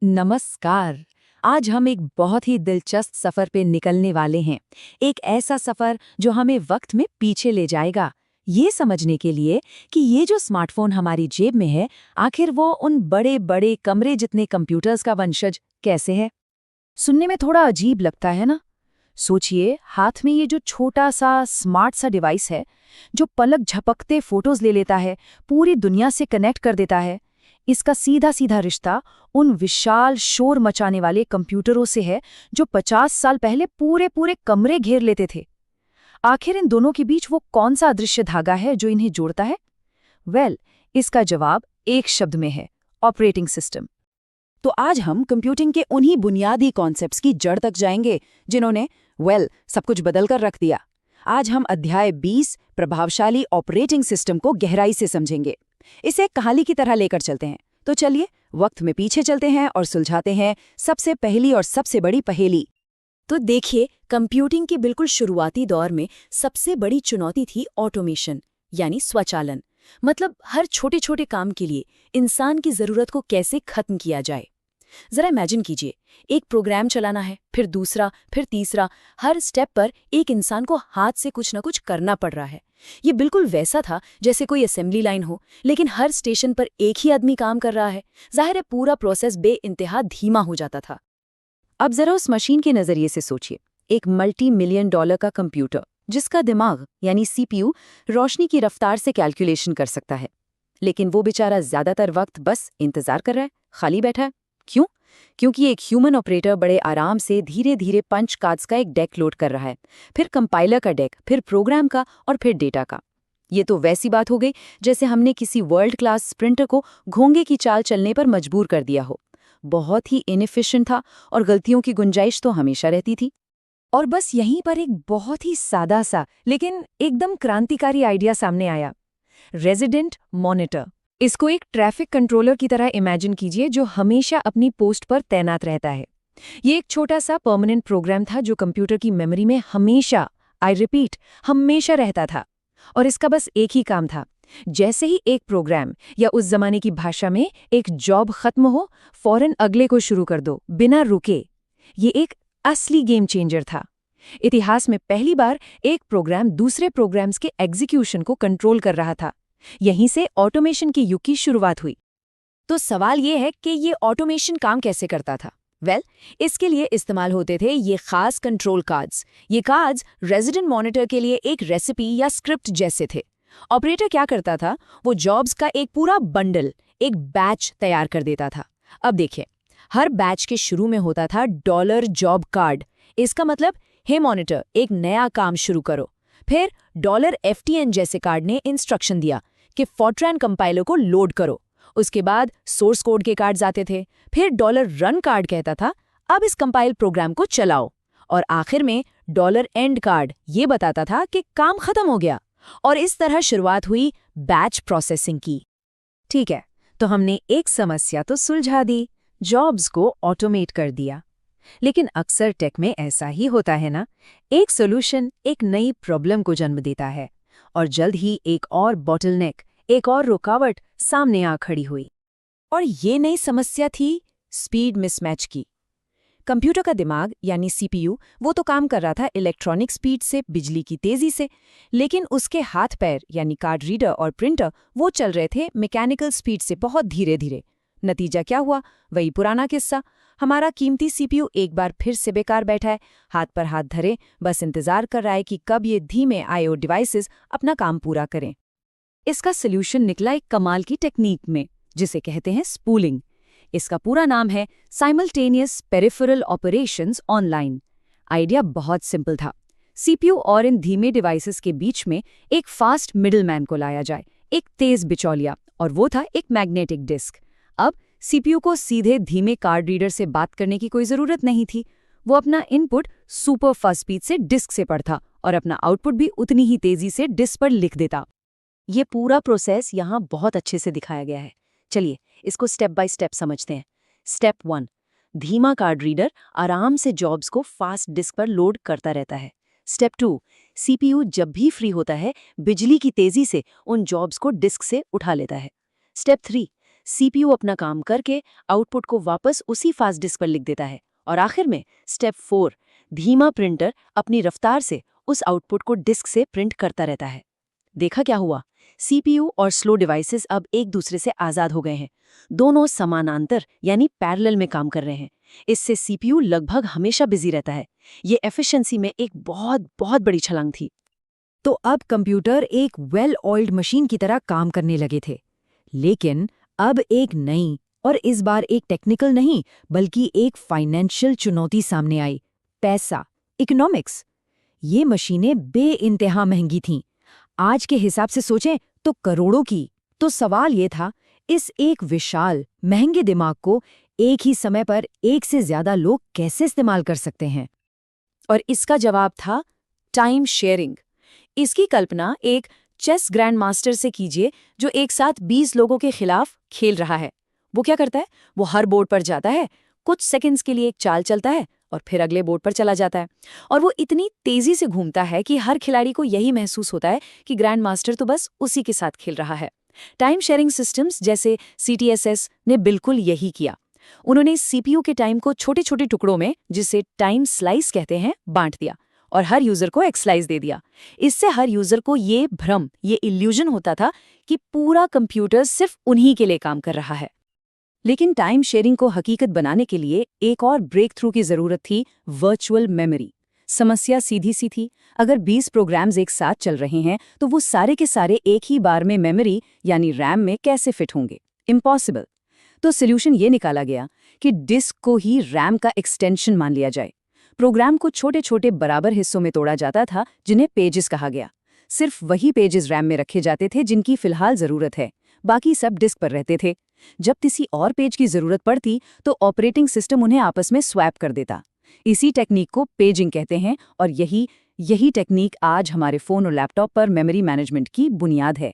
नमस्कार। आज हम एक बहुत ही दिलचस्प सफर पे निकलने वाले हैं। एक ऐसा सफर जो हमें वक्त में पीछे ले जाएगा, ये समझने के लिए कि ये जो स्मार्टफोन हमारी जेब में है, आखिर वो उन बड़े बड़े कमरे जितने कंप्यूटर्स का वंशज कैसे है। सुनने में थोड़ा अजीब लगता है ना। सोचिए, हाथ में ये जो छोटा सा स्मार्ट सा डिवाइस है, जो पलक झपकते फोटोज ले लेता है, पूरी दुनिया से कनेक्ट कर देता है। इसका सीधा सीधा रिश्ता उन विशाल शोर मचाने वाले कंप्यूटरों से है जो 50 साल पहले पूरे पूरे कमरे घेर लेते थे। आखिर इन दोनों के बीच वो कौन सा अदृश्य धागा है जो इन्हें जोड़ता है? इसका जवाब एक शब्द में है: ऑपरेटिंग सिस्टम। तो आज हम कंप्यूटिंग के उन्हीं बुनियादी कॉन्सेप्ट्स की जड़ तक जाएंगे जिन्होंने सब कुछ बदल कर रख दिया। आज हम अध्याय 20 प्रभावशाली ऑपरेटिंग सिस्टम को गहराई से समझेंगे। इसे एक कहानी की तरह लेकर चलते हैं। तो चलिए वक्त में पीछे चलते हैं और सुलझाते हैं सबसे पहली और सबसे बड़ी पहेली। तो देखिए, कंप्यूटिंग के बिल्कुल शुरुआती दौर में सबसे बड़ी चुनौती थी ऑटोमेशन, यानी स्वचालन। मतलब हर छोटे छोटे काम के लिए इंसान की जरूरत को कैसे खत्म किया जाए। जरा इमेजिन कीजिए, एक प्रोग्राम चलाना है, फिर दूसरा, फिर तीसरा। हर स्टेप पर एक इंसान को हाथ से कुछ न कुछ करना पड़ रहा है। ये बिल्कुल वैसा था जैसे कोई असेंबली लाइन हो, लेकिन हर स्टेशन पर एक ही आदमी काम कर रहा है। जाहिर है पूरा प्रोसेस बेइंतहा धीमा हो जाता था। अब जरा उस मशीन के नजरिए से सोचिए। एक $multi-million का कंप्यूटर जिसका दिमाग यानी सीपीयू रोशनी की रफ्तार से कैलकुलेशन कर सकता है, लेकिन वो बेचारा ज्यादातर वक्त बस इंतजार कर रहा है, खाली बैठा है। क्यों? क्योंकि एक ह्यूमन ऑपरेटर बड़े आराम से धीरे धीरे पंच कार्ड्स का एक डेक लोड कर रहा है, फिर कंपाइलर का डेक, फिर प्रोग्राम का और फिर डेटा का। ये तो वैसी बात हो गई जैसे हमने किसी वर्ल्ड क्लास स्प्रिंटर को घोंगे की चाल चलने पर मजबूर कर दिया हो। बहुत ही इनएफिशिएंट था और गलतियों की गुंजाइश तो हमेशा रहती थी। और बस यहीं पर एक बहुत ही सादा सा लेकिन एकदम क्रांतिकारी आइडिया सामने आया: रेजिडेंट मॉनिटर। इसको एक ट्रैफिक कंट्रोलर की तरह इमेजिन कीजिए जो हमेशा अपनी पोस्ट पर तैनात रहता है। ये एक छोटा सा परमानेंट प्रोग्राम था जो कंप्यूटर की मेमोरी में हमेशा, आई रिपीट, हमेशा रहता था। और इसका बस एक ही काम था: जैसे ही एक प्रोग्राम या उस जमाने की भाषा में एक जॉब खत्म हो, फौरन अगले को शुरू कर दो, बिना रुके। ये एक असली गेम चेंजर था। इतिहास में पहली बार एक प्रोग्राम दूसरे प्रोग्राम्स के एग्जीक्यूशन को कंट्रोल कर रहा था। यहीं से ऑटोमेशन के युग की शुरुआत हुई। तो सवाल ये है कि ये ऑटोमेशन काम कैसे करता था? इसके लिए इस्तेमाल होते थे ये खास कंट्रोल कार्ड्स। ये कार्ड्स रेजिडेंट मॉनिटर के लिए एक रेसिपी या स्क्रिप्ट जैसे थे। ऑपरेटर क्या करता था? वो जॉब्स का एक पूरा बंडल, एक बैच तैयार कर देता था। अब देखिए, हर बैच के शुरू में होता था $जॉब कार्ड। इसका मतलब, हे मॉनिटर, एक नया काम शुरू करो। फिर $FTN जैसे कार्ड ने इंस्ट्रक्शन दिया कि फॉर्ट्रैन कंपाइलर को लोड करो। उसके बाद सोर्स कोड के कार्ड्स आते थे। फिर $रन कार्ड कहता था, अब इस कंपाइल प्रोग्राम को चलाओ। और आखिर में $एंड कार्ड ये बताता था कि काम खत्म हो गया। और इस तरह शुरुआत हुई बैच प्रोसेसिंग की। ठीक है, तो हमने एक समस्या तो सुलझा दी, जॉब्स को ऑटोमेट कर दिया। लेकिन अक्सर टेक में ऐसा ही होता है ना, एक सॉल्यूशन एक नई प्रॉब्लम को जन्म देता है और जल्द ही एक और बॉटलनेक, एक और रुकावट सामने आ खड़ी हुई। और ये नई समस्या थी स्पीड मिसमैच की। कंप्यूटर का दिमाग यानी सीपीयू वो तो काम कर रहा था इलेक्ट्रॉनिक स्पीड से, बिजली की तेजी से, लेकिन उसके हाथ पैर यानी कार्ड रीडर और प्रिंटर वो चल रहे थे मैकेनिकल स्पीड से, बहुत धीरे धीरे। नतीजा क्या हुआ? वही पुराना किस्सा। हमारा कीमती सीपीयू एक बार फिर से बेकार बैठा है, हाथ पर हाथ धरे, बस इंतजार कर रहा है कि कब ये धीमे आईओ डिवाइसेस अपना काम पूरा करें। इसका सॉल्यूशन निकला एक कमाल की टेक्निक में, जिसे कहते हैं स्पूलिंग। इसका पूरा नाम है simultaneous peripheral operations online. Idea बहुत सिंपल था। सीपीयू और इन धीमे डिवाइसेस के बीच में एक फास्ट मिडलमैन को लाया जाए, एक तेज बिचौलिया, और वो था एक मैग्नेटिक डिस्क। अब सीपीयू को सीधे धीमे कार्ड रीडर से बात करने की कोई जरूरत नहीं थी। वो अपना इनपुट सुपर फास्ट स्पीड से डिस्क से पढ़ता और अपना आउटपुट भी उतनी ही तेजी से डिस्क पर लिख देता। ये पूरा प्रोसेस यहाँ बहुत अच्छे से दिखाया गया है। चलिए इसको स्टेप बाय स्टेप समझते हैं। स्टेप 1, धीमा कार्ड रीडर आराम से जॉब्स को फास्ट डिस्क पर लोड करता रहता है। स्टेप 2, सीपीयू जब भी फ्री होता है बिजली की तेजी से उन जॉब्स को डिस्क से उठा लेता है। स्टेप 3, सीपीयू अपना काम करके आउटपुट को वापस उसी फास्ट डिस्क पर लिख देता है। और आखिर में स्टेप 4, धीमा प्रिंटर अपनी रफ्तार से उस आउटपुट को डिस्क से प्रिंट करता रहता है। देखा क्या हुआ? सीपीयू और स्लो डिवाइसेस अब एक दूसरे से आजाद हो गए हैं। दोनों समानांतर यानी पैरेलल में काम कर रहे हैं। इससे सीपीयू लगभग हमेशा बिजी रहता है। ये एफिशिएंसी में एक बहुत बहुत बड़ी छलांग थी। तो अब कंप्यूटर एक वेल ऑयल्ड मशीन की तरह काम करने लगे थे। लेकिन अब एक नई और इस बार एक टेक्निकल नहीं बल्कि एक फाइनेंशियल चुनौती सामने आई। पैसा, इकोनॉमिक्स। ये मशीनें बेइंतहा महंगी थीं। आज के हिसाब से सोचें तो करोड़ों की। तो सवाल ये था, इस एक विशाल महंगे दिमाग को एक ही समय पर एक से ज्यादा लोग कैसे इस्तेमाल कर सकते हैं? और इसका जवाब था टाइम शेयरिंग। इसकी कल्पना एक चेस ग्रैंड मास्टर से कीजिए जो एक साथ 20 लोगों के खिलाफ खेल रहा है। वो क्या करता है? वो हर बोर्ड पर जाता है, कुछ सेकंड्स के लिए एक चाल चलता है और फिर अगले बोर्ड पर चला जाता है। और वो इतनी तेजी से घूमता है कि हर खिलाड़ी को यही महसूस होता है कि ग्रैंड मास्टर तो बस उसी के साथ खेल रहा है। टाइम शेयरिंग सिस्टम्स जैसे CTSS ने बिल्कुल यही किया। उन्होंने सीपीयू के टाइम को छोटे छोटे टुकड़ों में, जिसे टाइम स्लाइस कहते हैं, बांट दिया और हर यूजर को एक स्लाइस दे दिया। इससे हर यूजर को ये भ्रम, ये इल्यूजन होता था कि पूरा कंप्यूटर सिर्फ उन्हीं के लिए काम कर रहा है। लेकिन टाइम शेयरिंग को हकीकत बनाने के लिए एक और ब्रेक थ्रू की जरूरत थी, वर्चुअल मेमोरी। समस्या सीधी सी थी, अगर 20 प्रोग्राम्स एक साथ चल रहे हैं तो वो सारे के सारे एक ही बार में मेमोरी यानी रैम में कैसे फिट होंगे? इम्पॉसिबल। तो सोल्यूशन ये निकाला गया कि डिस्क को ही रैम का एक्सटेंशन मान लिया जाए। प्रोग्राम को छोटे छोटे बराबर हिस्सों में तोड़ा जाता था जिन्हें पेजेस कहा गया। सिर्फ वही पेजेस रैम में रखे जाते थे जिनकी फिलहाल जरूरत है, बाकी सब डिस्क पर रहते थे। जब किसी और पेज की जरूरत पड़ती तो ऑपरेटिंग सिस्टम उन्हें आपस में स्वैप कर देता। इसी टेक्निक को पेजिंग कहते हैं और यही टेक्निक आज हमारे फोन और लैपटॉप पर मेमोरी मैनेजमेंट की बुनियाद है।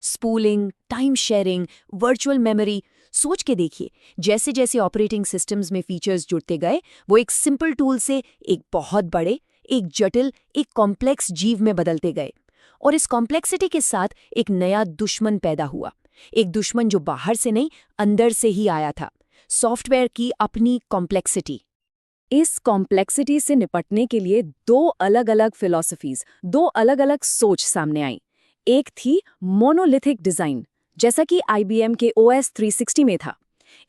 Spooling, time sharing, virtual memory, सोच के देखिए, जैसे जैसे ऑपरेटिंग सिस्टम्स में फीचर्स जुड़ते गए, वो एक सिंपल टूल से एक बहुत बड़े, एक जटिल, एक कॉम्प्लेक्स जीव में बदलते गए। और इस कॉम्प्लेक्सिटी के साथ एक नया दुश्मन पैदा हुआ। एक दुश्मन जो बाहर से नहीं, अंदर से ही आया था। सॉफ्टवेयर की अपनी कॉम्प्लेक्सिटी। इस कॉम्प्लेक्सिटी से निपटने के लिए दो अलग अलग फिलॉसफीज, दो अलग अलग सोच सामने आई। एक थी मोनोलिथिक डिजाइन, जैसा कि IBM के OS 360 में था।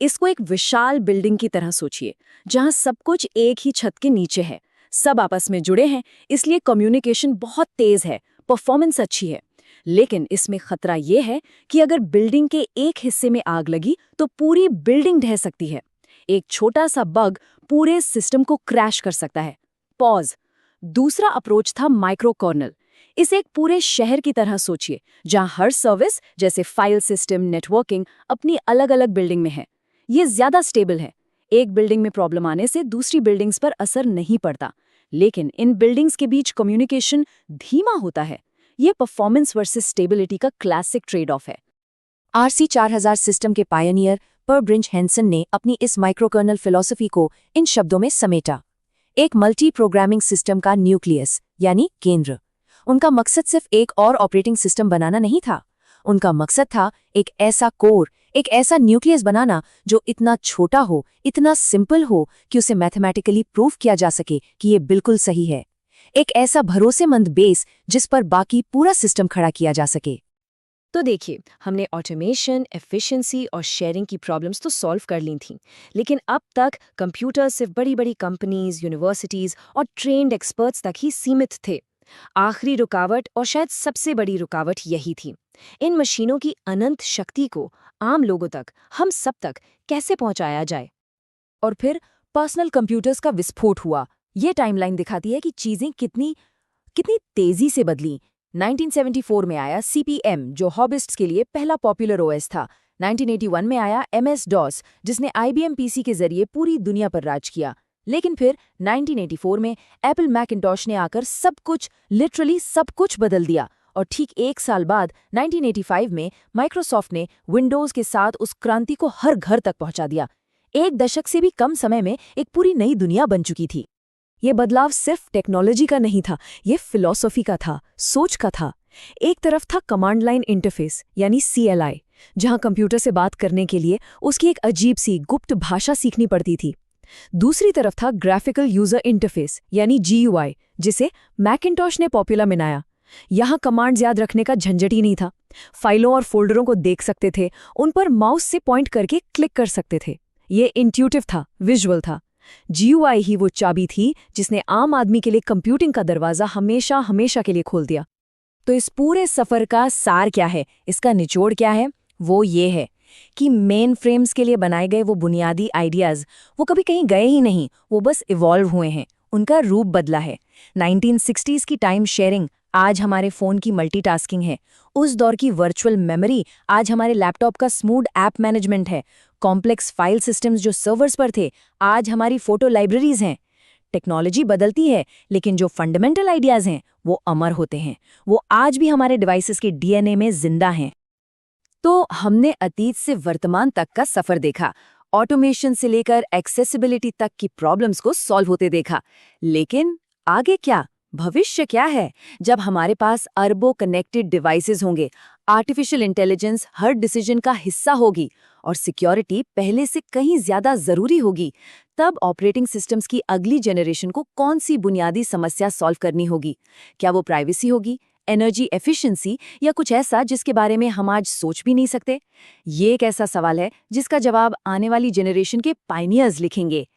इसको एक विशाल बिल्डिंग की तरह सोचिए, जहां सब कुछ एक ही छत के नीचे है, सब आपस में जुड़े हैं, इसलिए कम्युनिकेशन बहुत तेज है, परफॉर्मेंस अच्छी है। लेकिन इसमें खतरा यह है कि अगर बिल्डिंग के एक हिस्से में आग लगी तो पूरी बिल्डिंग ढह सकती है। एक छोटा सा बग पूरे सिस्टम को क्रैश कर सकता है। पॉज। दूसरा अप्रोच था माइक्रो कर्नल। इसे एक पूरे शहर की तरह सोचिए, जहां हर सर्विस जैसे फाइल सिस्टम, नेटवर्किंग अपनी अलग अलग बिल्डिंग में है। ये ज्यादा स्टेबल है। एक बिल्डिंग में प्रॉब्लम आने से दूसरी बिल्डिंग्स पर असर नहीं पड़ता, लेकिन इन बिल्डिंग्स के बीच कम्युनिकेशन धीमा होता है। ये परफॉर्मेंस वर्सेस स्टेबिलिटी का क्लासिक ट्रेड ऑफ है। RC 4000 सिस्टम के पायनियर पर ब्रिंच हैंसन ने अपनी इस माइक्रोकर्नल फिलॉसफी को इन शब्दों में समेटा। एक मल्टी प्रोग्रामिंग सिस्टम का न्यूक्लियस यानी केंद्र। उनका मकसद सिर्फ एक और ऑपरेटिंग सिस्टम बनाना नहीं था। उनका मकसद था एक ऐसा कोर, एक ऐसा न्यूक्लियस बनाना जो इतना छोटा हो, इतना सिंपल हो कि उसे मैथमेटिकली प्रूव किया जा सके कि ये बिल्कुल सही है। एक ऐसा भरोसेमंद बेस जिस पर बाकी पूरा सिस्टम खड़ा किया जा सके। तो देखिए, हमने ऑटोमेशन, एफिशिएंसी और शेयरिंग की प्रॉब्लम्स तो सॉल्व कर ली थीं, लेकिन अब तक कंप्यूटर सिर्फ बड़ी बड़ी कंपनीज, यूनिवर्सिटीज और ट्रेन्ड एक्सपर्ट्स तक ही सीमित थे। आखिरी रुकावट और शायद सबसे बड़ी रुकावट यही थी, इन मशीनों की अनंत शक्ति को आम लोगों तक, हम सब तक कैसे पहुंचाया जाए। और फिर पर्सनल कंप्यूटर्स का विस्फोट हुआ। ये टाइमलाइन दिखाती है कि चीजें कितनी तेजी से बदली। 1974 में आया CP/M, जो हॉबिस्ट्स के लिए पहला पॉपुलर OS था। 1981 में आया MS-DOS, जिसने IBM PC के जरिए पूरी दुनिया पर राज किया। लेकिन फिर 1984 में एप्पल मैकिन्टॉश ने आकर सब कुछ, लिटरली सब कुछ बदल दिया। और ठीक एक साल बाद 1985 में माइक्रोसॉफ्ट ने विंडोज़ के साथ उस क्रांति को हर घर तक पहुंचा दिया। एक दशक से भी कम समय में एक पूरी नई दुनिया बन चुकी थी। ये बदलाव सिर्फ टेक्नोलॉजी का नहीं था, ये फिलॉसफी का था, सोच का था। एक तरफ था कमांड लाइन इंटरफेस यानी CLI, जहां कंप्यूटर से बात करने के लिए उसकी एक अजीब सी गुप्त भाषा सीखनी पड़ती थी। दूसरी तरफ था ग्राफिकल यूजर इंटरफेस यानी GUI, जिसे मैकिन्टॉश ने पॉपुलर बनाया। यहाँ कमांड्स याद रखने का झंझट ही नहीं था। फाइलों और फोल्डरों को देख सकते थे, उन पर माउस से पॉइंट करके क्लिक कर सकते थे। ये इंट्यूटिव था, विजुअल था। GUI ही वो चाबी थी जिसने आम आदमी के लिए कंप्यूटिंग का दरवाजा हमेशा हमेशा के लिए खोल दिया। तो इस पूरे सफर का सार क्या है, इसका निचोड़ क्या है? वो ये है कि मेन फ्रेम्स के लिए बनाए गए वो बुनियादी आइडियाज वो कभी कहीं गए ही नहीं, वो बस इवॉल्व हुए हैं, उनका रूप बदला है। 1960s की टाइम शेयरिंग आज हमारे फ़ोन की मल्टीटास्किंग है। उस दौर की वर्चुअल मेमोरी आज हमारे लैपटॉप का स्मूथ ऐप मैनेजमेंट है। कॉम्प्लेक्स फाइल सिस्टम्स जो सर्वर्स पर थे आज हमारी फोटो लाइब्रेरीज हैं। टेक्नोलॉजी बदलती है, लेकिन जो फंडामेंटल आइडियाज हैं वो अमर होते हैं। वो आज भी हमारे डिवाइसेस के DNA में जिंदा हैं। तो हमने अतीत से वर्तमान तक का सफर देखा, ऑटोमेशन से लेकर एक्सेसिबिलिटी तक की प्रॉब्लम्स को सॉल्व होते देखा। लेकिन आगे क्या? भविष्य क्या है? जब हमारे पास अरबों कनेक्टेड डिवाइसेस होंगे, आर्टिफिशियल इंटेलिजेंस हर डिसीजन का हिस्सा होगी और सिक्योरिटी पहले से कहीं ज्यादा जरूरी होगी, तब ऑपरेटिंग सिस्टम्स की अगली जनरेशन को कौन सी बुनियादी समस्या सॉल्व करनी होगी? क्या वो प्राइवेसी होगी, एनर्जी एफिशिएंसी, या कुछ ऐसा जिसके बारे में हम आज सोच भी नहीं सकते? ये एक ऐसा सवाल है जिसका जवाब आने वाली जनरेशन के पायनियर्स लिखेंगे।